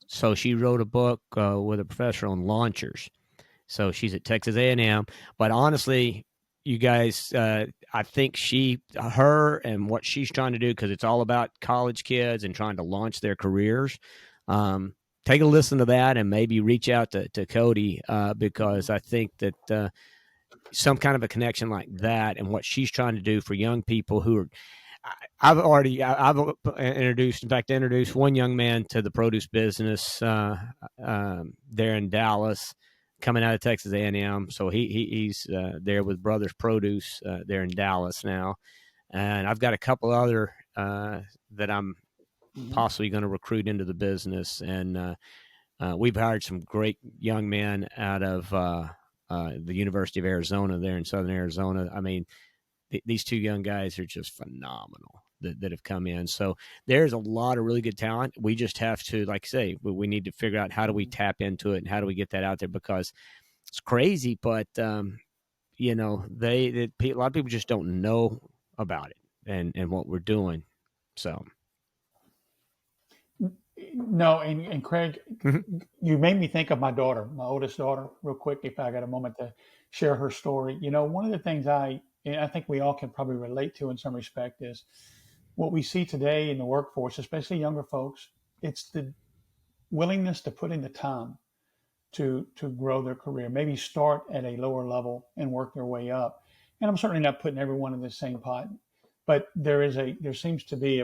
So she wrote a book with a professor on launchers. So she's at Texas A&M. But honestly, you guys, I think her and what she's trying to do, because it's all about college kids and trying to launch their careers. Take a listen to that and maybe reach out to Cody, because I think that some kind of a connection like that and what she's trying to do for young people who are, I've introduced one young man to the produce business there in Dallas, coming out of Texas A&M. So he's there with Brothers Produce there in Dallas now. And I've got a couple other that I'm possibly going to recruit into the business. And we've hired some great young men out of the University of Arizona there in Southern Arizona. I mean, these two young guys are just phenomenal that have come in. So there's a lot of really good talent. We just have to, like I say, we need to figure out how do we tap into it and how do we get that out there, because it's crazy, but a lot of people just don't know about it and what we're doing. So. No, and Craig, you made me think of my daughter, my oldest daughter, real quick, if I got a moment to share her story. One of the things I think we all can probably relate to in some respect is what we see today in the workforce, especially younger folks. It's the willingness to put in the time to grow their career, maybe start at a lower level and work their way up. And I'm certainly not putting everyone in the same pot, but there seems to be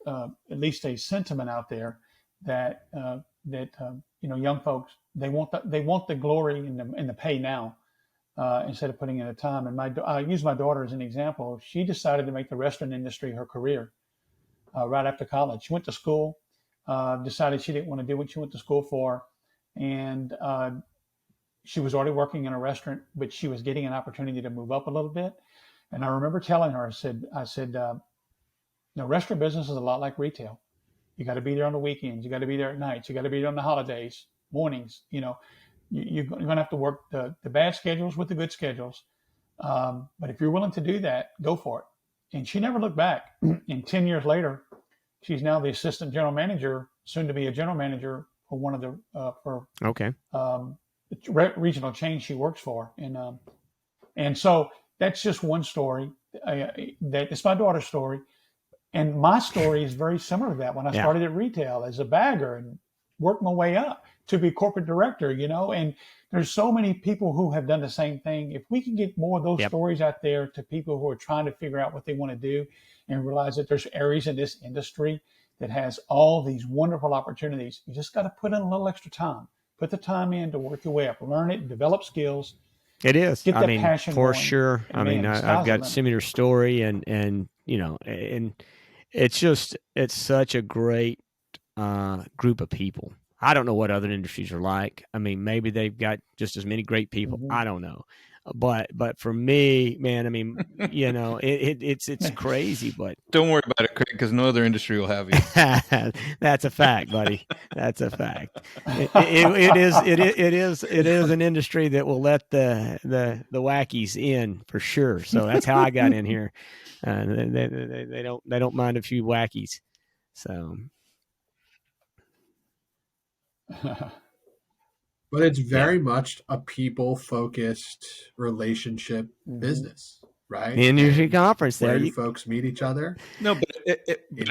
at least a sentiment out there that young folks, they want the glory and the pay now, instead of putting in the time. And I use my daughter as an example. She decided to make the restaurant industry her career right after college. She went to school, decided she didn't want to do what she went to school for, and she was already working in a restaurant, but she was getting an opportunity to move up a little bit. And I remember telling her, I said, restaurant business is a lot like retail. You got to be there on the weekends. You got to be there at nights. You got to be there on the holidays, mornings. You're going to have to work the bad schedules with the good schedules. But if you're willing to do that, go for it. And she never looked back. And 10 years later, she's now the assistant general manager, soon to be a general manager for one of the regional chain she works for. And so that's just one story. That it's my daughter's story. And my story is very similar to that. When I started at retail as a bagger and worked my way up to be corporate director, and there's so many people who have done the same thing. If we can get more of those stories out there to people who are trying to figure out what they want to do and realize that there's areas in this industry that has all these wonderful opportunities, you just got to put in a little extra time. Put the time in to work your way up, learn it, develop skills. It is. Get that passion for going. sure. I've got a similar story, and it's such a great group of people. I don't know what other industries are like. I mean, maybe they've got just as many great people. Mm-hmm. I don't know. But for me, man, I mean, it's crazy. But don't worry about it, Craig, because no other industry will have you. That's a fact, buddy. That's a fact. It is an industry that will let the wackies in for sure. So that's how I got in here. They don't mind a few wackies. So. But it's very much a people-focused relationship business, right? The industry conference there. You folks meet each other. No, but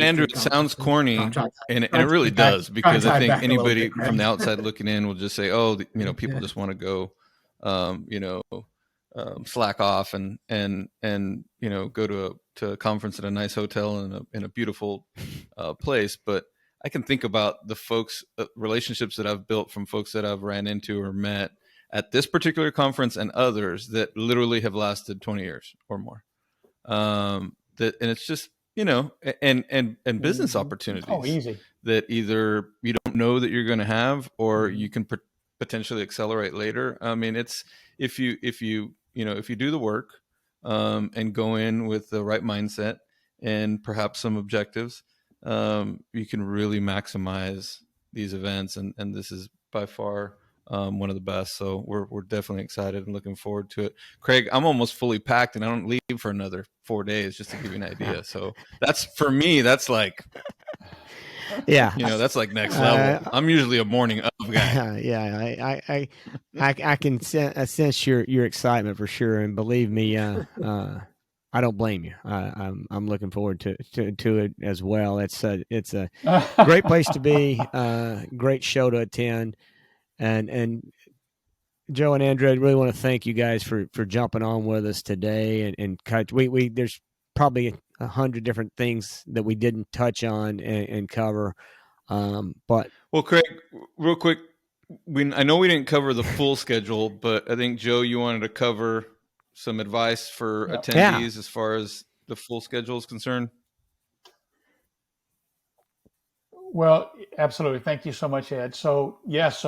Andrew, it sounds corny, and it really does, because I think anybody from the outside looking in will just say, oh, people just want to go, slack off and go to a conference at a nice hotel in a beautiful place. But I can think about the folks, relationships that I've built from folks that I've ran into or met at this particular conference and others that literally have lasted 20 years or more. And it's just, and business opportunities easy. That either you don't know that you're going to have, or you can potentially accelerate later. I mean, it's, if you do the work, and go in with the right mindset and perhaps some objectives, you can really maximize these events, and this is by far one of the best. So we're definitely excited and looking forward to it. Craig, I'm almost fully packed, and I don't leave for another 4 days, just to give you an idea. So that's, for me, that's like, that's like next level. I'm usually a morning of guy. I can sense your excitement for sure, and believe me, I don't blame you. I'm looking forward to it as well. It's a great place to be, great show to attend, and Joe and Andrew, I really want to thank you guys for jumping on with us today, and we there's probably 100 different things that we didn't touch on and cover, but Craig, real quick, I know we didn't cover the full schedule, but I think, Joe, you wanted to cover some advice for attendees as far as the full schedule is concerned. Well, absolutely. Thank you so much, Ed. So it's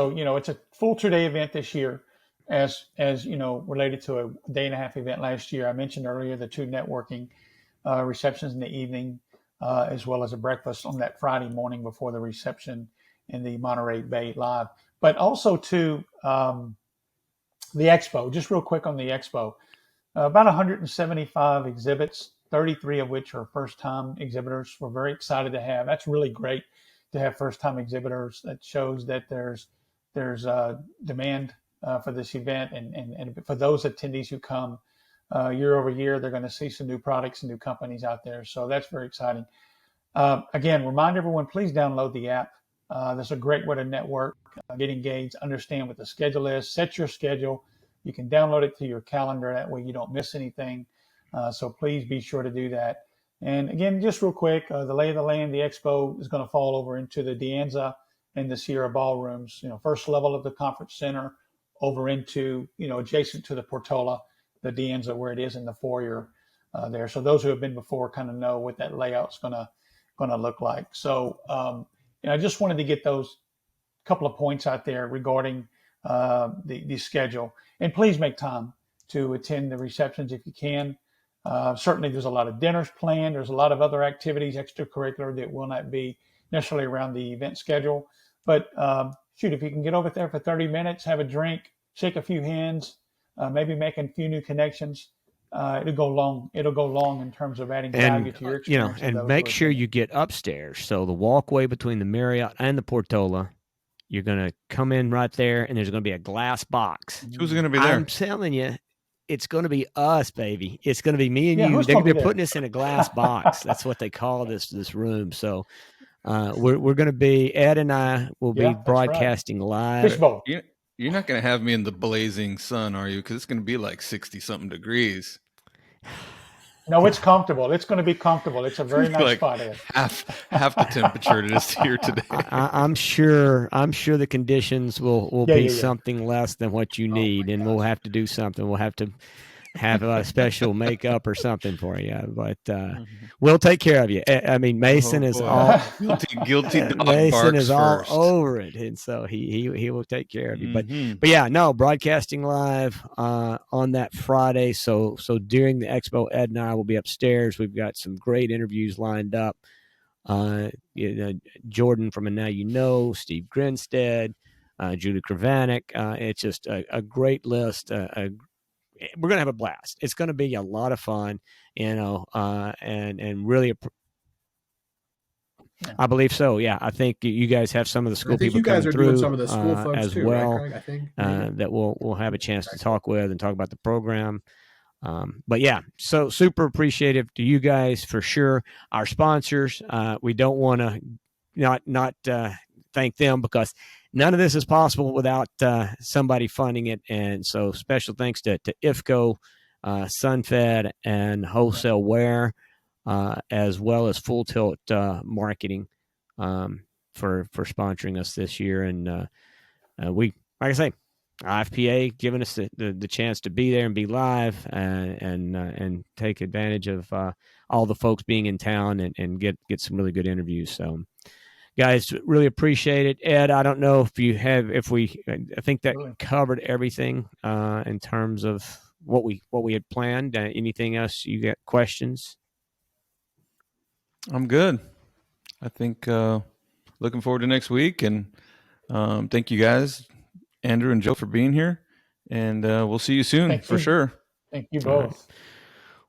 a full 2-day event this year, as related to a day and a half event last year. I mentioned earlier the 2 networking receptions in the evening, as well as a breakfast on that Friday morning before the reception in the Monterey Bay Live. But also to the expo, just real quick on the expo. About 175 exhibits, 33 of which are first-time exhibitors. We're very excited to have. That's really great to have first-time exhibitors. That shows that there's demand for this event, and for those attendees who come year over year, they're going to see some new products and new companies out there. So that's very exciting. Again, remind everyone, please download the app. That's a great way to network, get engaged, understand what the schedule is, set your schedule. You can download it to your calendar. That way you don't miss anything. So please be sure to do that. And again, just real quick, the lay of the land, the expo is going to fall over into the De Anza and the Sierra ballrooms, first level of the conference center over into, adjacent to the Portola, the De Anza, where it is in the foyer there. So those who have been before kind of know what that layout's going to look like. So, I just wanted to get those couple of points out there regarding the schedule. And please make time to attend the receptions if you can. Certainly there's a lot of dinners planned. There's a lot of other activities, extracurricular, that will not be necessarily around the event schedule. But if you can get over there for 30 minutes, have a drink, shake a few hands, maybe make a few new connections, it'll go long. It'll go long in terms of adding value to your experience. And make sure you get upstairs. So the walkway between the Marriott and the Portola, you're going to come in right there, and there's going to be a glass box. Who's going to be there? I'm telling you, it's going to be us, baby. It's going to be me and you. They're putting us in a glass box. That's what they call this room. So we're going to be, Ed and I will be broadcasting live. Fishbowl. You're not going to have me in the blazing sun, are you? Because it's going to be like 60-something degrees. No, it's comfortable. It's going to be comfortable. It's a very nice spot. Half the temperature it is here today. I'm sure the conditions will be something less than what you need, and we'll have to do something. We'll have to have a special makeup or something for you, but we'll take care of you. I mean, Mason is all guilty. Mason is all first. over it, and so he will take care of you. But yeah, no, broadcasting live on that Friday. So during the expo, Ed and I will be upstairs. We've got some great interviews lined up. Jordan from And Now You Know, Steve Grinstead, Julie Kravanek. It's just a great list. We're going to have a blast. It's going to be a lot of fun, and really, I believe so. Yeah, I think you guys have some of the school people coming through some of the school folks as too, well. right, Craig? I think that we'll have a chance to talk with and talk about the program. But yeah, so super appreciative to you guys for sure. Our sponsors, we don't want to not thank them, because none of this is possible without somebody funding it. And so special thanks to IFPA, SunFed, and Wholesale Wear, as well as Full Tilt Marketing for sponsoring us this year. And we, like I say, IFPA giving us the chance to be there and be live and take advantage of all the folks being in town and get some really good interviews. So, guys, really appreciate it. Ed, I don't know I think that covered everything in terms of what we had planned. Anything else you got questions? I'm good. I think looking forward to next week, and thank you guys, Andrew and Joe, for being here, and we'll see you soon for sure. Thank you both.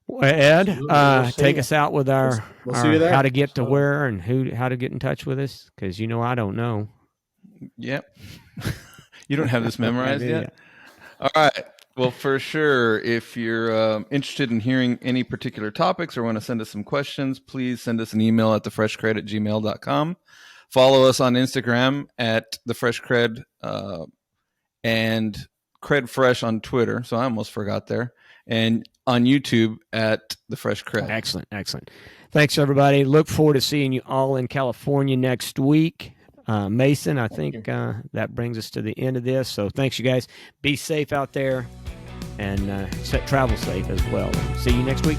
Well, Ed, take us out with our how to get to where and how to get in touch with us, because I don't know. Yep. You don't have this memorized yet? All right. Well, for sure, if you're interested in hearing any particular topics or want to send us some questions, please send us an email at thefreshcred@gmail.com. Follow us on Instagram at thefreshcred and Cred Fresh on Twitter. So I almost forgot there. And on YouTube at The Fresh CrEd. Excellent. Thanks, everybody. Look forward to seeing you all in California next week. Mason, I think that brings us to the end of this. So thanks, you guys. Be safe out there, and travel safe as well. See you next week.